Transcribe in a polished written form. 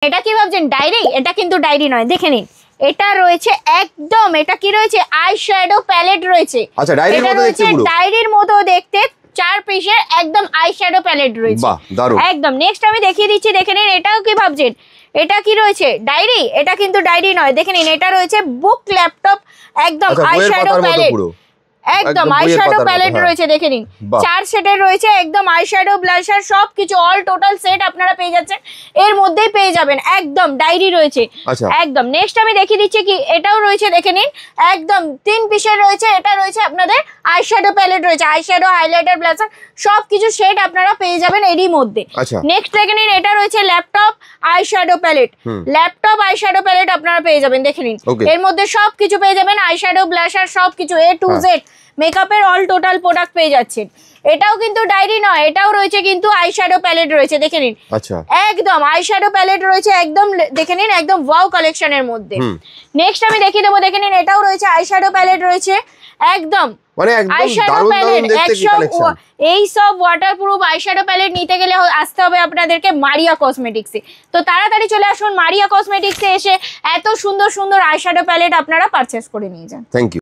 এটা কি ভাবছেন ডায়েরি? এটা কিন্তু ডায়েরি নয়, দেখে নিন। এটা রয়েছে একদম, এটা কি রয়েছে আই শ্যাডো প্যালেট রয়েছে। আচ্ছা, ডায়েরির মতো দেখতে পুরো। ডায়েরির মতো দেখতে 4 পিসের একদম আই শ্যাডো প্যালেট রয়েছে। বাহ, দারুণ একদম। নেক্সট আমি দেখিয়ে দিচ্ছি, দেখে নিন। এটাও কি ভাবছেন এটা কি রয়েছে ডায়েরি? এটা কিন্তু ডায়েরি নয়, দেখে নিন। এটা রয়েছে বুক ল্যাপটপ একদম আই শ্যাডো প্যালেট, একদম আই শ্যাডো প্যালেট রয়েছে, দেখে নিন। 4 সেটের রয়েছে একদম আই শ্যাডো ব্লাশার সবকিছু অল টোটাল সেট আপনারা পেয়ে যাচ্ছেন, এর মধ্যেই পেয়ে যাবেন। একদম ডায়েরি রয়েছে একদম। নেক্সট আমি দেখিয়ে দিচ্ছি কি, এটাও রয়েছে, দেখে নিন। একদম 3 পিসের রয়েছে। এটা রয়েছে আপনাদের আই শ্যাডো প্যালেট রয়েছে, আই শ্যাডো হাইলাইটার ব্লাশার সবকিছু সেট আপনারা পেয়ে যাবেন এরই মধ্যে। নেক্সট দেখে নিন, এটা রয়েছে laptop eye shadow palette, laptop eye shadow palette আপনারা পেয়ে যাবেন, দেখে নিন। এর মধ্যে সবকিছু পেয়ে যাবেন, আই শ্যাডো ব্লাশার সবকিছু A to Z মেকআপের অল টোটাল প্রোডাক্ট পেয়ে যাচ্ছেন। এটাও কিন্তু ডায়েরি নয়, এটাও রয়েছে কিন্তু আই শ্যাডো প্যালেট রয়েছে, দেখে নিন। একদম আই শ্যাডো প্যালেট রয়েছে একদম, দেখে নিন, একদম ওয়াও কালেকশনের মধ্যে। নেক্সট আমি দেখিয়ে দেবো, দেখে নিন। এটাও রয়েছে আই শ্যাডো প্যালেট রয়েছে একদম, মানে একদম দারুণ দারুণ দেখতে কি কালেকশন। এই সব ওয়াটারপ্রুফ আই শ্যাডো প্যালেট নিতে গেলে আসতে হবে আপনাদেরকে মারিয়া কসমেটিক্সে। তো তাড়াতাড়ি চলে আসুন মারিয়া কসমেটিক্সে, এসে এত সুন্দর সুন্দর আই শ্যাডো প্যালেট আপনারা পারচেস করে নিয়ে যান। Thank you.